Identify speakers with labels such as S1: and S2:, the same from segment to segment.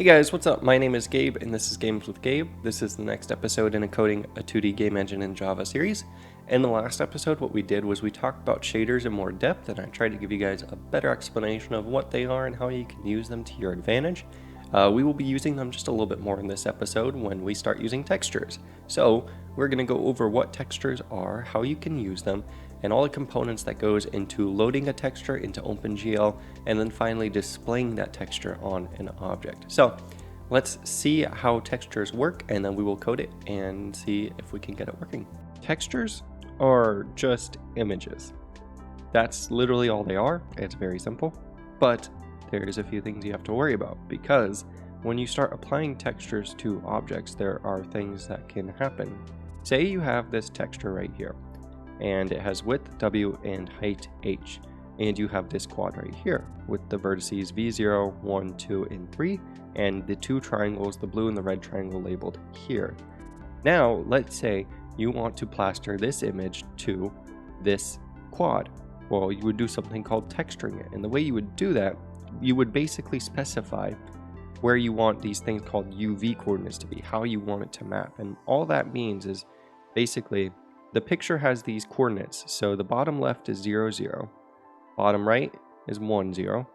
S1: Hey guys, what's up? My name is Gabe and this is Games with Gabe. This is the next episode in a Coding a 2D Game Engine in Java series. In the last episode, what we did was we talked about shaders in more depth, and I tried to give you guys a better explanation of what they are and how you can use them to your advantage. We will be using them just a little bit more in this episode when we start using textures. So we're going to go over what textures are, how you can use them, and all the components that goes into loading a texture into OpenGL, and then finally displaying that texture on an object. So let's see how textures work, and then we will code it and see if we can get it working. Textures are just images. That's literally all they are. It's very simple, but there's a few things you have to worry about, because when you start applying textures to objects, there are things that can happen. Say you have this texture right here, and it has width W and height H, and you have this quad right here with the vertices V0, 1, 2, and 3, and the two triangles, the blue and the red triangle, labeled here. Now let's say you want to plaster this image to this quad. Well, you would do something called texturing it, and the way you would do that, you would basically specify where you want these things called UV coordinates to be, how you want it to map. And all that means is basically the picture has these coordinates. So the bottom left is 0, 0, bottom right is 1, 0,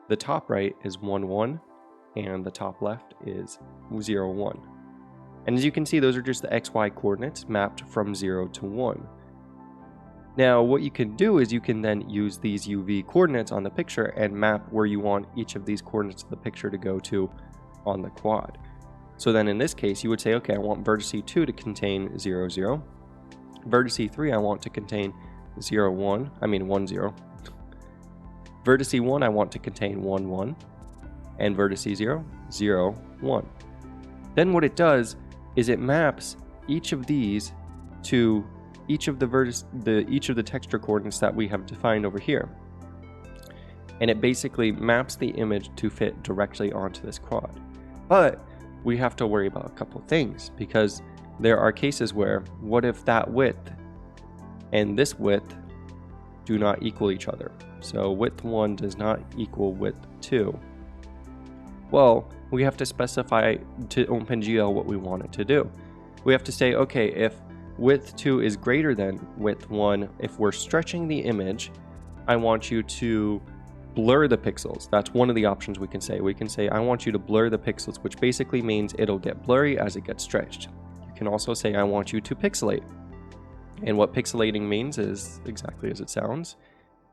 S1: the top right is 1, 1, and the top left is 0, 1. And as you can see, those are just the XY coordinates mapped from 0 to 1. Now what you can do is you can then use these UV coordinates on the picture and map where you want each of these coordinates of the picture to go to on the quad. So then in this case, you would say, okay, I want vertex 2 to contain 0, 0. Vertex 3 I want to contain 1, 0. Vertex 1 I want to contain 1, 1. And vertex 0, 0, 1. Then what it does is it maps each of these to each of the texture coordinates that we have defined over here. And it basically maps the image to fit directly onto this quad. But we have to worry about a couple things, because there are cases where, what if that width and this width do not equal each other? So width 1 does not equal width 2. Well, we have to specify to OpenGL what we want it to do. We have to say, okay, if width 2 is greater than width 1, if we're stretching the image, I want you to blur the pixels. That's one of the options we can say. We can say, I want you to blur the pixels, which basically means it'll get blurry as it gets stretched. You can also say, I want you to pixelate. And what pixelating means is exactly as it sounds.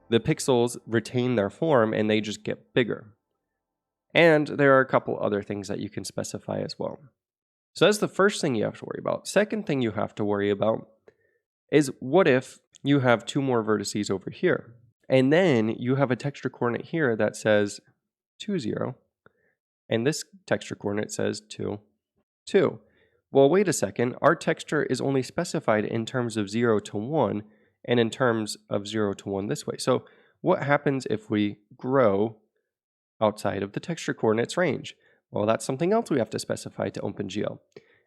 S1: The pixels retain their form and they just get bigger. And there are a couple other things that you can specify as well. So that's the first thing you have to worry about. Second thing you have to worry about is, what if you have two more vertices over here, and then you have a texture coordinate here that says 2, 0, and this texture coordinate says 2, 2. Well, wait a second, our texture is only specified in terms of 0 to 1 and in terms of 0 to 1 this way. So what happens if we grow outside of the texture coordinates range? Well, that's something else we have to specify to OpenGL.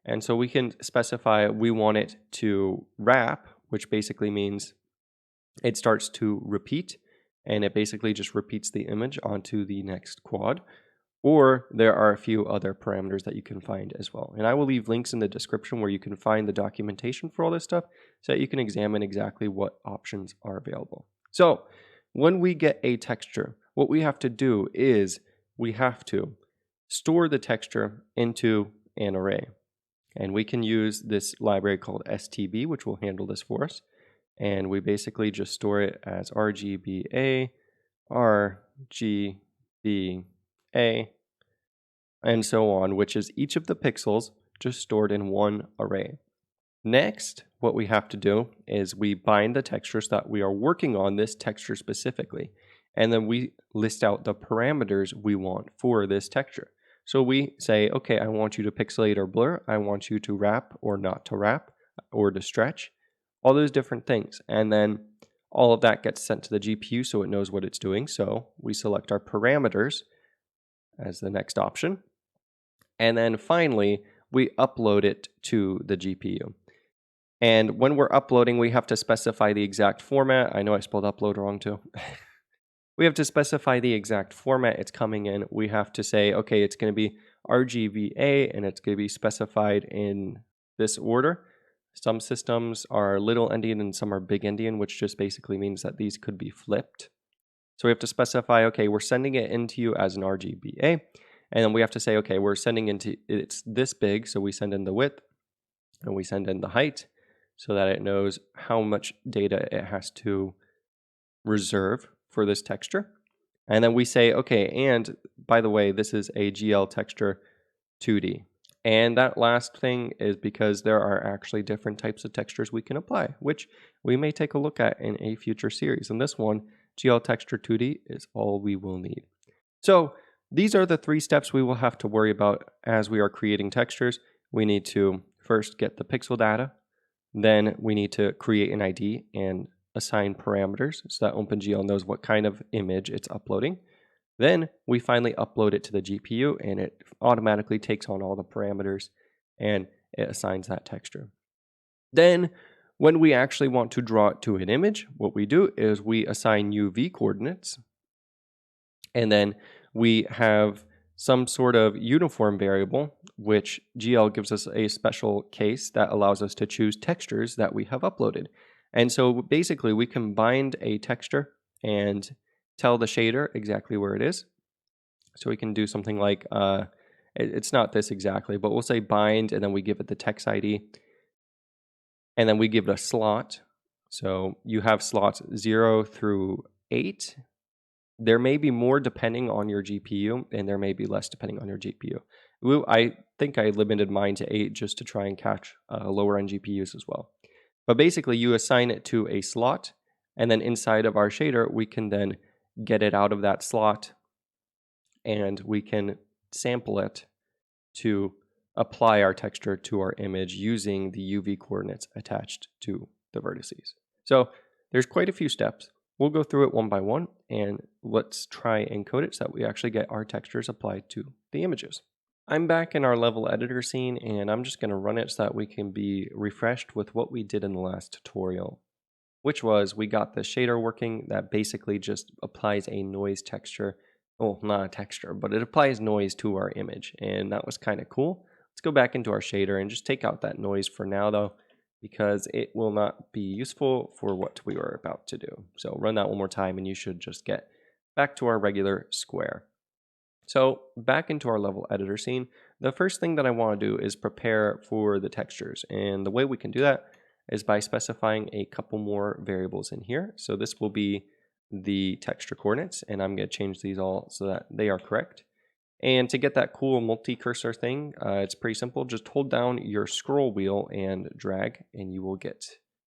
S1: And so we can specify we want it to wrap, which basically means it starts to repeat, and it basically just repeats the image onto the next quad. Or there are a few other parameters that you can find as well. And I will leave links in the description where you can find the documentation for all this stuff, so that you can examine exactly what options are available. So when we get a texture, what we have to do is we have to store the texture into an array. And we can use this library called stb, which will handle this for us. And we basically just store it as RGBA, RGBA, and so on, which is each of the pixels just stored in one array. Next, what we have to do is we bind the textures that we are working on, this texture specifically, and then we list out the parameters we want for this texture. So we say, okay, I want you to pixelate or blur, I want you to wrap or not to wrap, or to stretch, all those different things. And then all of that gets sent to the GPU so it knows what it's doing. So we select our parameters as the next option. And then finally, we upload it to the GPU. And when we're uploading, we have to specify the exact format. I know I spelled upload wrong too. We have to specify the exact format it's coming in. We have to say, okay, it's going to be RGBA, and it's going to be specified in this order. Some systems are little endian and some are big endian, which just basically means that these could be flipped. So we have to specify, okay, we're sending it into you as an RGBA, and then we have to say, okay, we're sending into, it's this big, so we send in the width, and we send in the height, so that it knows how much data it has to reserve for this texture. And then we say, okay, and by the way, this is a GL texture 2D. And that last thing is because there are actually different types of textures we can apply, which we may take a look at in a future series. And this one, GL texture 2D, is all we will need. So these are the 3 steps we will have to worry about as we are creating textures. We need to first get the pixel data, then we need to create an ID and assign parameters so that OpenGL knows what kind of image it's uploading. Then we finally upload it to the GPU and it automatically takes on all the parameters and it assigns that texture. Then when we actually want to draw it to an image, what we do is we assign UV coordinates, and then we have some sort of uniform variable, which GL gives us a special case that allows us to choose textures that we have uploaded. And so basically we can bind a texture and tell the shader exactly where it is. So we can do something like, it's not this exactly, but we'll say bind, and then we give it the text ID, and then we give it a slot. So you have slots 0 through 8. There may be more depending on your GPU, and there may be less depending on your GPU. I think I limited mine to 8 just to try and catch lower end GPUs as well. But basically you assign it to a slot, and then inside of our shader, we can then get it out of that slot, and we can sample it to apply our texture to our image using the UV coordinates attached to the vertices. So there's quite a few steps. We'll go through it one by one, and let's try and code it so that we actually get our textures applied to the images. I'm back in our level editor scene, and I'm just going to run it so that we can be refreshed with what we did in the last tutorial, which was we got the shader working that basically just applies a noise texture. Well, not a texture, but it applies noise to our image, and that was kind of cool. Let's go back into our shader and just take out that noise for now though, because it will not be useful for what we were about to do. So run that one more time and you should just get back to our regular square. So back into our level editor scene, the first thing that I want to do is prepare for the textures. And the way we can do that is by specifying a couple more variables in here. So this will be the texture coordinates, and I'm going to change these all so that they are correct. And to get that cool multi-cursor thing, it's pretty simple. Just hold down your scroll wheel and drag, and you will get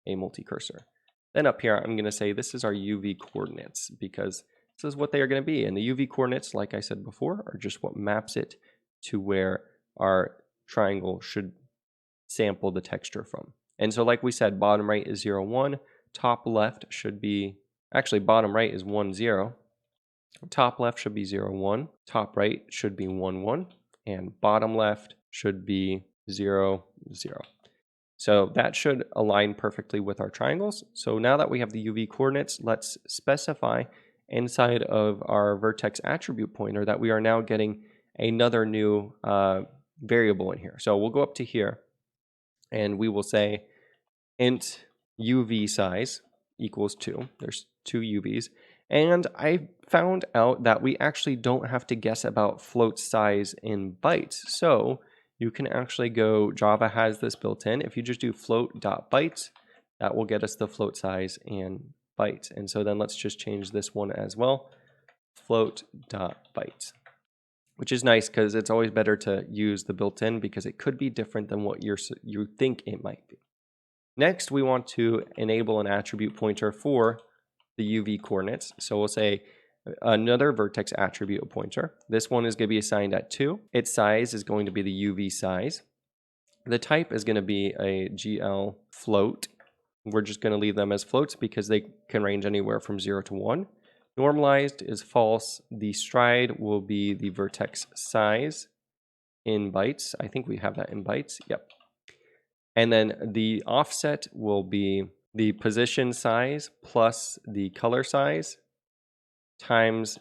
S1: a multi-cursor. Then up here, I'm going to say this is our UV coordinates, because this is what they are going to be. And the UV coordinates, like I said before, are just what maps it to where our triangle should sample the texture from. And so like we said, bottom right is 0, 1. Top left should be, actually bottom right is 1, 0. Top left should be 0, 1. Top right should be 1, 1. And bottom left should be 0, 0. So that should align perfectly with our triangles. So now that we have the UV coordinates, let's specify inside of our vertex attribute pointer that we are now getting another new variable in here. So we'll go up to here and we will say int UV size equals 2. There's 2 UVs. And I found out that we actually don't have to guess about float size in bytes. So you can actually go, Java has this built in. If you just do float.bytes, that will get us the float size in bytes. And so then let's just change this one as well, float.bytes, which is nice because it's always better to use the built-in because it could be different than what you think it might be. Next, we want to enable an attribute pointer for the UV coordinates. So we'll say another vertex attribute pointer. This one is going to be assigned at 2. Its size is going to be the UV size. The type is going to be a GL float. We're just going to leave them as floats because they can range anywhere from 0 to 1. Normalized is false. The stride will be the vertex size in bytes. I think we have that in bytes. Yep. And then the offset will be the position size plus the color size times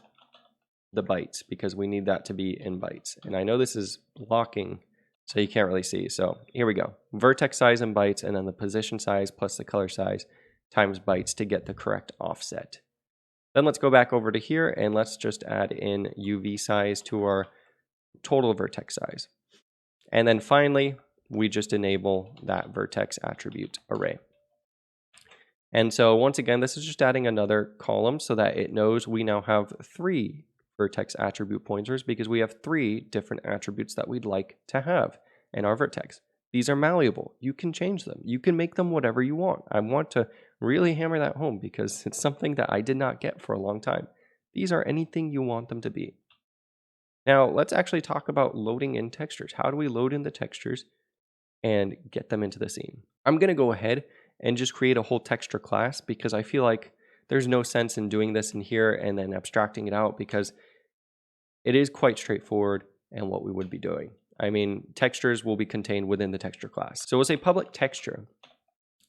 S1: the bytes because we need that to be in bytes. And I know this is blocking, so you can't really see. So here we go. Vertex size in bytes, and then the position size plus the color size times bytes to get the correct offset. Then let's go back over to here and let's just add in UV size to our total vertex size. And then finally, we just enable that vertex attribute array. And so once again, this is just adding another column so that it knows we now have 3 vertex attribute pointers because we have 3 different attributes that we'd like to have in our vertex. These are malleable. You can change them. You can make them whatever you want. I want to really hammer that home because it's something that I did not get for a long time. These are anything you want them to be. Now, let's actually talk about loading in textures. How do we load in the textures and get them into the scene? I'm going to go ahead and just create a whole texture class because I feel like there's no sense in doing this in here and then abstracting it out because it is quite straightforward and what we would be doing. I mean, textures will be contained within the texture class. So we'll say public texture,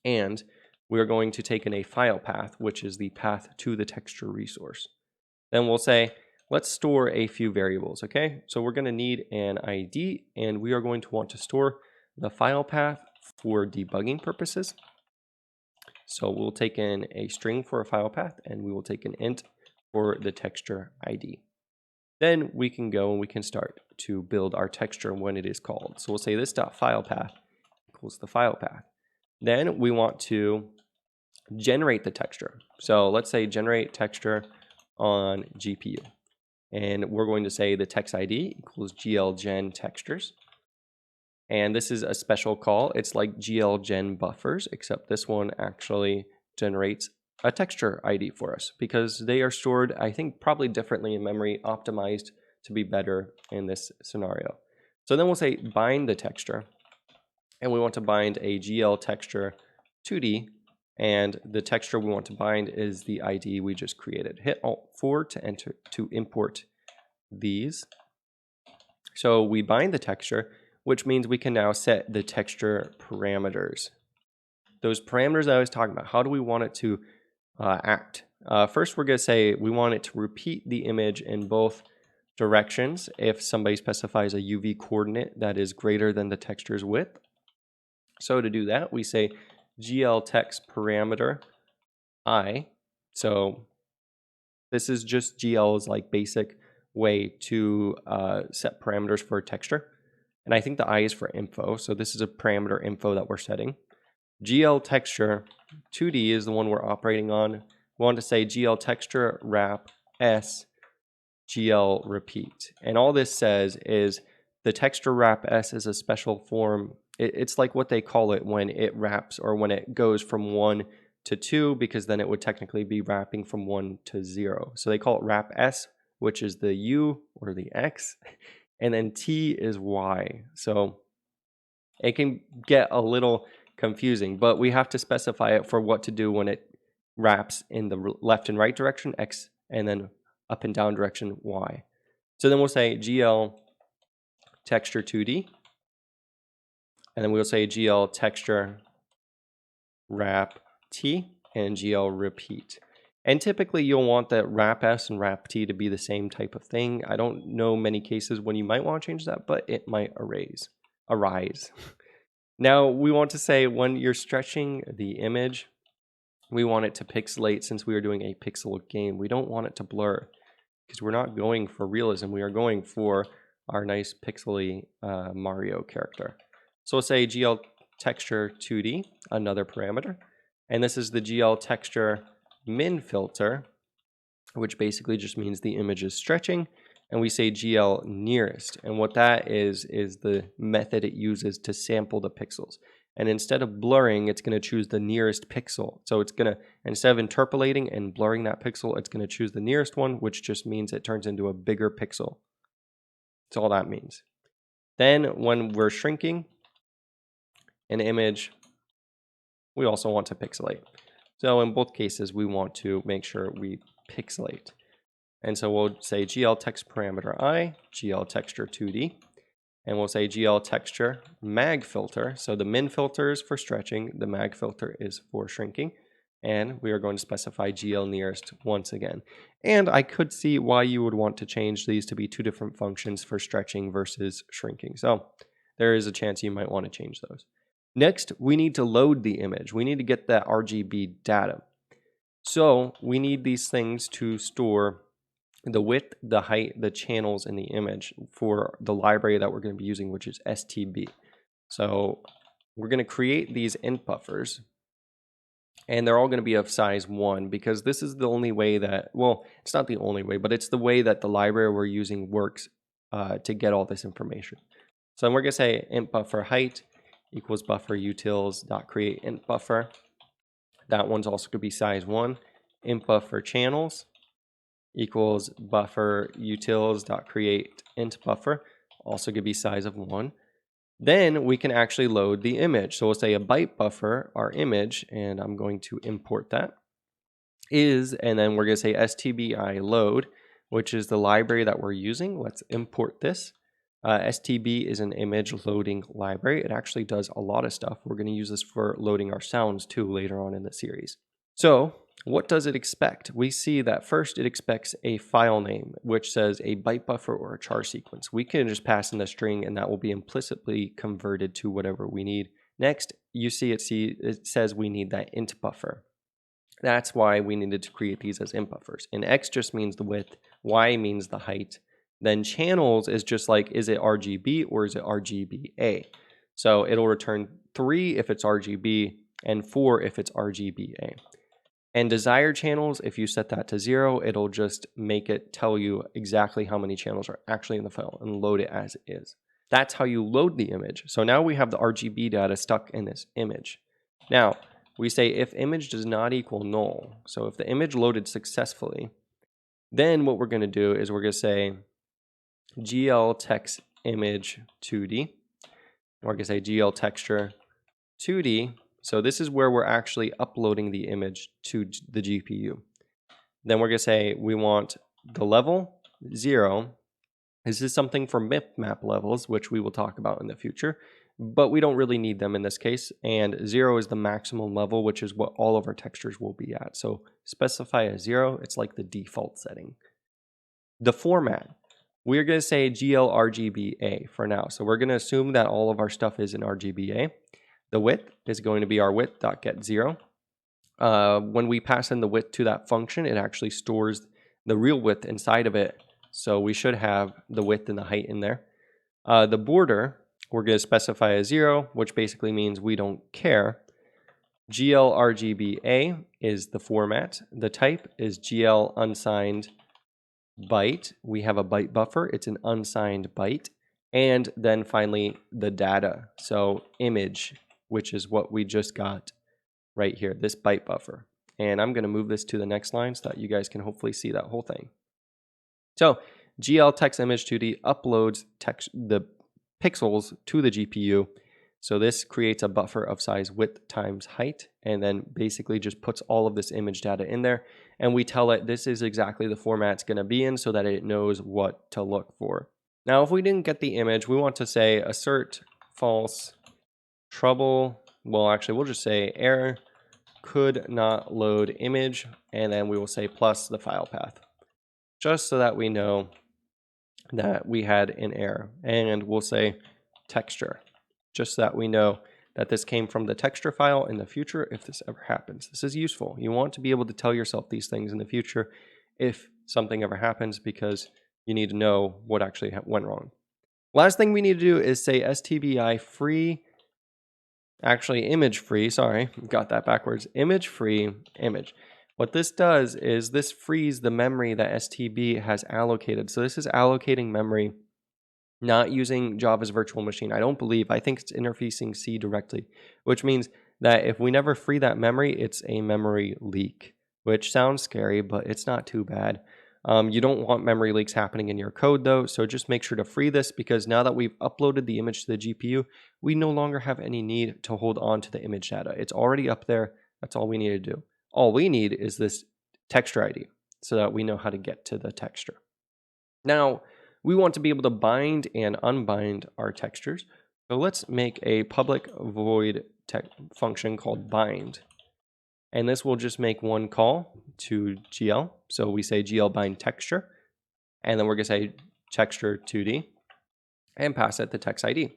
S1: and we're going to take in a file path, which is the path to the texture resource. Then we'll say, let's store a few variables, okay? So we're gonna need an ID, and we are going to want to store the file path for debugging purposes. So we'll take in a string for a file path, and we will take an int for the texture ID. Then we can go and we can start to build our texture when it is called. So we'll say this dot file path equals the file path. Then we want to generate the texture. So let's say generate texture on GPU. And we're going to say the text ID equals GLGen textures. And this is a special call. It's like GLGen buffers, except this one actually generates a texture ID for us because they are stored, I think, probably differently in memory, optimized to be better in this scenario. So then we'll say bind the texture, and we want to bind a GL texture 2D, and the texture we want to bind is the ID we just created. Hit Alt-4 to import these. So we bind the texture, which means we can now set the texture parameters. Those parameters that I was talking about, how do we want it to act? First, we're going to say we want it to repeat the image in both directions if somebody specifies a UV coordinate that is greater than the texture's width. So to do that, we say GL text parameter I. So this is just GL's like basic way to set parameters for a texture. And I think the I is for info. So this is a parameter info that we're setting. GL texture 2D is the one we're operating on. We want to say GL texture wrap S GL repeat. And all this says is the texture wrap S is a special form. It's like what they call it when it wraps or when it goes from 1 to 2, because then it would technically be wrapping from 1 to 0. So they call it wrap S, which is the U or the X, and then T is Y. So it can get a little confusing, but we have to specify it for what to do when it wraps in the left and right direction, X, and then up and down direction, Y. So then we'll say GL texture 2D, and then we'll say GL texture wrap T and GL repeat. And typically you'll want that wrap S and wrap T to be the same type of thing. I don't know many cases when you might want to change that, but it might arise. Now we want to say when you're stretching the image, we want it to pixelate. Since we are doing a pixel game, we don't want it to blur because we're not going for realism. We are going for our nice pixely Mario character. So we'll say GL texture 2D, another parameter. And this is the GL texture min filter, which basically just means the image is stretching. And we say GL nearest. And what that is the method it uses to sample the pixels. And instead of blurring, it's going to choose the nearest pixel. So it's going to, instead of interpolating and blurring that pixel, it's going to choose the nearest one, which just means it turns into a bigger pixel. That's all that means. Then when we're shrinking an image, we also want to pixelate. So in both cases, we want to make sure we pixelate. And so we'll say GL text parameter I, GL texture 2D, and we'll say GL texture mag filter. So the min filter is for stretching, the mag filter is for shrinking. and we are going to specify GL nearest once again. And I could see why you would want to change these to be two different functions for stretching versus shrinking. So there is a chance you might want to change those. Next, we need to load the image. We need to get that RGB data. So we need these things to store the width, the height, the channels in the image for the library that we're going to be using, which is STB. So we're going to create these int buffers, and they're all going to be of size 1 because this is the only way that, well, it's not the only way, but it's the way that the library we're using works to get all this information. So we're going to say int buffer height equals buffer utils.create int buffer. That one's also going to be size 1. Int buffer channels equals buffer utils.create int buffer, also going to be size of 1. Then we can actually load the image. So we'll say a byte buffer, our image, and I'm going to import that, and then we're going to say stbi load, which is the library that we're using. Let's import this. STB is an image loading library. It actually does a lot of stuff. We're going to use this for loading our sounds too later on in the series. So what does it expect? We see that first it expects a file name, which says a byte buffer or a char sequence. We can just pass in the string and that will be implicitly converted to whatever we need. Next, you see it says we need that int buffer. That's why we needed to create these as int buffers. And X just means the width, Y means the height. Then channels is just like, is it RGB or is it RGBA? So it'll return 3 if it's RGB and 4 if it's RGBA. And desired channels, if you set that to 0, it'll just make it tell you exactly how many channels are actually in the file and load it as is. That's how you load the image. So now we have the RGB data stuck in this image. Now, we say if image does not equal null, so if the image loaded successfully, then what we're going to do is we're going to say GL text image 2D. We're going to say GL texture 2D. So this is where we're actually uploading the image to the GPU. Then we're going to say we want the level 0. This is something for map levels, which we will talk about in the future, but we don't really need them in this case. And 0 is the maximum level, which is what all of our textures will be at. So specify a 0. It's like the default setting. The format, we're going to say GLRGBA for now. So we're going to assume that all of our stuff is in RGBA. The width is going to be our width.getZero. When we pass in the width to that function, it actually stores the real width inside of it. So we should have the width and the height in there. The border, we're going to specify a 0, which basically means we don't care. GLRGBA is the format. The type is GL unsigned byte. We have a byte buffer. It's an unsigned byte. And then finally, the data. So image, which is what we just got right here, this byte buffer. And I'm going to move this to the next line so that you guys can hopefully see that whole thing. So GL text image 2D uploads the pixels to the GPU. So this creates a buffer of size width times height, and then basically just puts all of this image data in there. And we tell it this is exactly the format it's going to be in so that it knows what to look for. Now, if we didn't get the image, we want to say assert false trouble. Well, actually, we'll just say error could not load image, and then we will say plus the file path, just so that we know that we had an error. And we'll say texture, just so that we know that this came from the texture file in the future if this ever happens. This is useful. You want to be able to tell yourself these things in the future if something ever happens, because you need to know what actually went wrong. Last thing we need to do is say stbi free, actually image free, sorry, got that backwards, image free image. What this does is this frees the memory that STB has allocated. So this is allocating memory, not using Java's virtual machine. I think it's interfacing C directly, which means that if we never free that memory, it's a memory leak, which sounds scary, but it's not too bad. You don't want memory leaks happening in your code though, so just make sure to free this, because now that we've uploaded the image to the GPU, we no longer have any need to hold on to the image data. It's already up there. That's all we need to do. All we need is this texture ID so that we know how to get to the texture. Now, we want to be able to bind and unbind our textures. So let's make a public void function called bind. And this will just make one call to GL. So we say GL bind texture, and then we're gonna say texture 2D and pass it the text ID,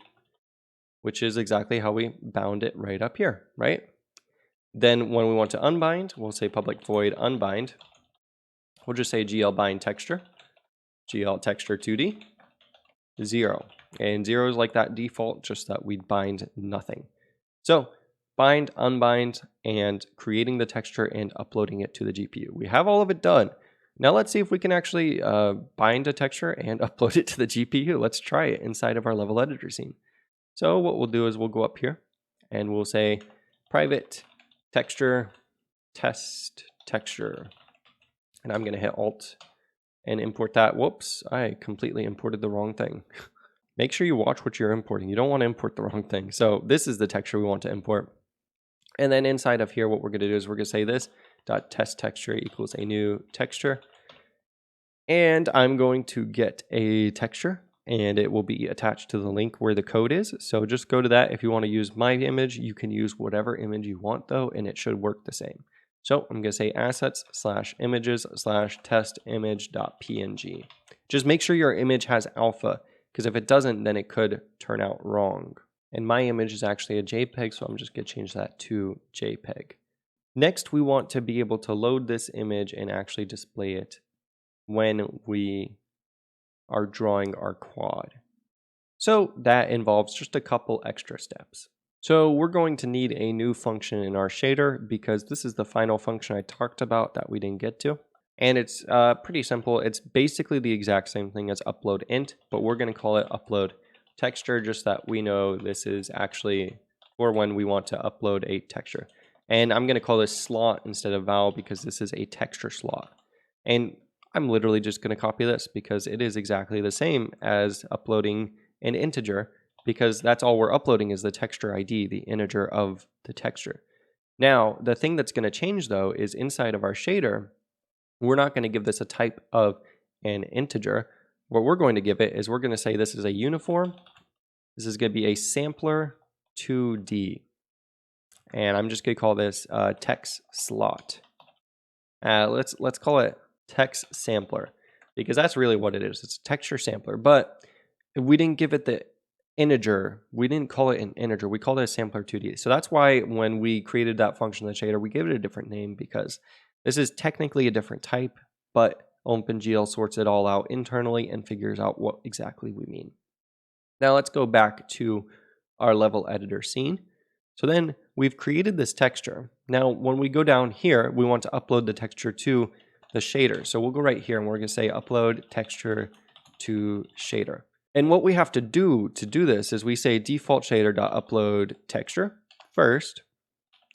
S1: which is exactly how we bound it right up here, right? Then when we want to unbind, we'll say public void unbind. We'll just say GL bind texture, GL texture 2D, 0. And 0 is like that default, just that we bind nothing. So bind, unbind, and creating the texture and uploading it to the GPU. We have all of it done. Now let's see if we can actually bind a texture and upload it to the GPU. Let's try it inside of our level editor scene. So what we'll do is we'll go up here and we'll say private texture test texture. And I'm going to hit Alt and import that. Whoops, I completely imported the wrong thing. Make sure you watch what you're importing. You don't want to import the wrong thing. So this is the texture we want to import. And then inside of here, what we're going to do is we're going to say this dot test texture equals a new texture. And I'm going to get a texture and it will be attached to the link where the code is. So just go to that. If you want to use my image, you can use whatever image you want though, and it should work the same. So I'm going to say assets / images / test image.png. Just make sure your image has alpha, because if it doesn't, then it could turn out wrong. And my image is actually a JPEG, so I'm just going to change that to JPEG. Next, we want to be able to load this image and actually display it when we are drawing our quad. So that involves just a couple extra steps. So we're going to need a new function in our shader because this is the final function I talked about that we didn't get to. And it's pretty simple. It's basically the exact same thing as upload int, but we're going to call it upload texture, just that we know this is actually for when we want to upload a texture. And I'm going to call this slot instead of val because this is a texture slot. And I'm literally just going to copy this because it is exactly the same as uploading an integer, because that's all we're uploading is the texture ID, the integer of the texture. Now, the thing that's going to change though is inside of our shader, we're not going to give this a type of an integer. What we're going to give it is we're going to say this is a uniform. This is going to be a sampler 2D. And I'm just going to call this text slot. Let's call it text sampler, because that's really what it is. It's a texture sampler, but we didn't give it the integer. We didn't call it an integer. We called it a sampler 2D. So that's why when we created that function in the shader, we gave it a different name, because this is technically a different type, but OpenGL sorts it all out internally and figures out what exactly we mean. Now let's go back to our level editor scene. So then we've created this texture. Now when we go down here, we want to upload the texture to the shader. So we'll go right here and we're going to say upload texture to shader. And what we have to do this is we say default shader.upload texture first,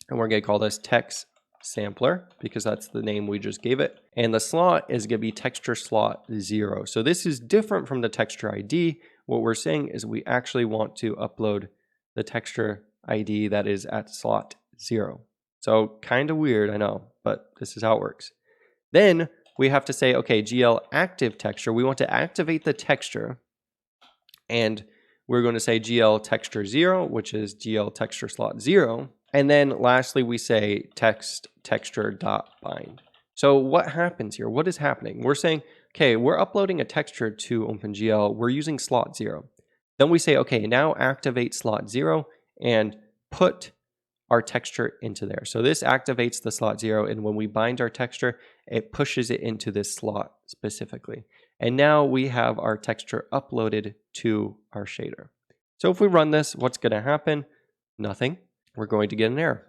S1: and we're going to call this text sampler because that's the name we just gave it. And the slot is going to be texture slot 0. So this is different from the texture ID. What we're saying is we actually want to upload the texture ID that is at slot 0. So kind of weird, I know, but this is how it works. Then we have to say, okay, GL active texture. We want to activate the texture, and we're going to say GL texture 0, which is GL texture slot 0. And then lastly, we say text texture dot bind. So what happens here? What is happening? We're saying, okay, we're uploading a texture to OpenGL. We're using slot 0. Then we say, okay, now activate slot 0 and put our texture into there. So this activates the slot 0, and when we bind our texture, it pushes it into this slot specifically. And now we have our texture uploaded to our shader. So if we run this, what's going to happen? Nothing. We're going to get an error.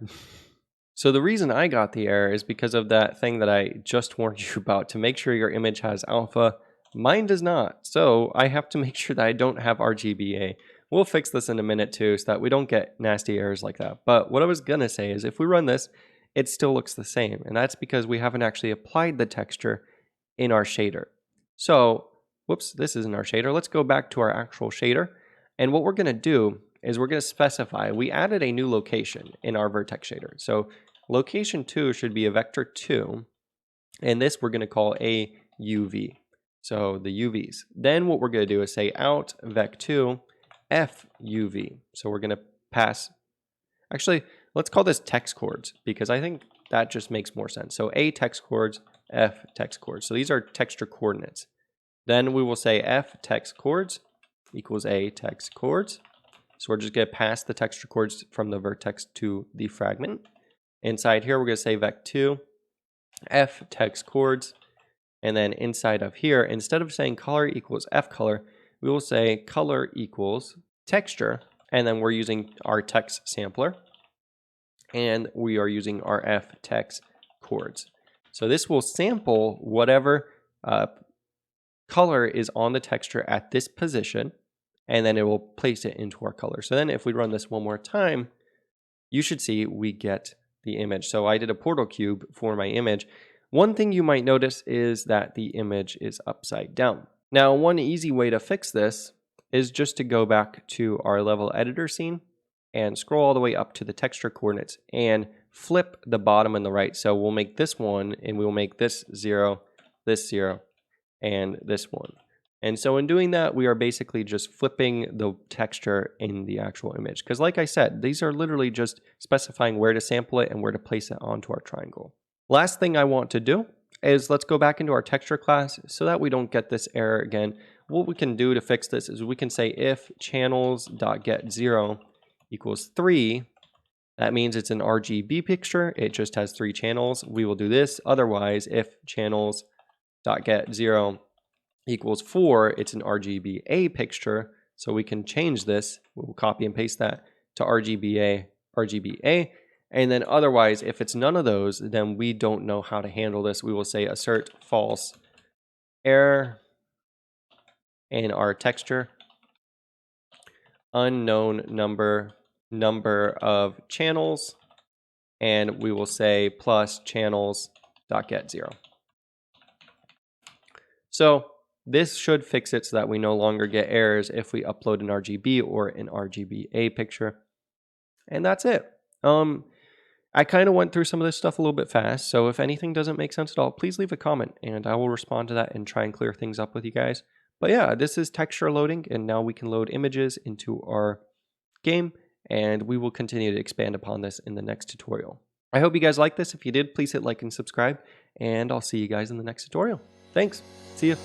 S1: So the reason I got the error is because of that thing that I just warned you about, to make sure your image has alpha. Mine does not. So I have to make sure that I don't have RGBA. We'll fix this in a minute too, so that we don't get nasty errors like that. But what I was going to say is if we run this, it still looks the same. And that's because we haven't actually applied the texture in our shader. So, whoops, this isn't our shader. Let's go back to our actual shader. And what we're going to do is we're going to specify, we added a new location in our vertex shader. So location 2 should be a vector 2. And this we're going to call a UV. So the UVs. Then what we're going to do is say out vec2 FUV. So we're going to pass, actually, let's call this text chords, because I think that just makes more sense. So A text chords, F text chords. So these are texture coordinates. Then we will say F text chords equals A text chords. So we're just going to pass the texture chords from the vertex to the fragment. Inside here, we're going to say vec2, F text chords. And then inside of here, instead of saying color equals F color, we will say color equals texture. And then we're using our text sampler. And we are using our F text chords. So this will sample whatever color is on the texture at this position, and then it will place it into our color. So then if we run this one more time, you should see we get the image. So I did a portal cube for my image. One thing you might notice is that the image is upside down. Now, one easy way to fix this is just to go back to our level editor scene and scroll all the way up to the texture coordinates and flip the bottom and the right. So we'll make this one, and we'll make this 0, and this one. And so in doing that, we are basically just flipping the texture in the actual image. Because like I said, these are literally just specifying where to sample it and where to place it onto our triangle. Last thing I want to do is let's go back into our texture class so that we don't get this error again. What we can do to fix this is we can say if channels.get0 equals 3, that means it's an RGB picture. It just has 3 channels. We will do this. Otherwise, if channels.get0 equals 4, it's an RGBA picture. So we can change this. We'll copy and paste that to RGBA. And then otherwise, if it's none of those, then we don't know how to handle this. We will say assert false error in our texture, unknown number of channels, and we will say plus channels.get0. So this should fix it so that we no longer get errors if we upload an RGB or an RGBA picture. And that's it. I kind of went through some of this stuff a little bit fast, so if anything doesn't make sense at all, please leave a comment and I will respond to that and try and clear things up with you guys. But yeah, this is texture loading, and now we can load images into our game, and we will continue to expand upon this in the next tutorial. I hope you guys like this. If you did, please hit like and subscribe, and I'll see you guys in the next tutorial. Thanks. See ya.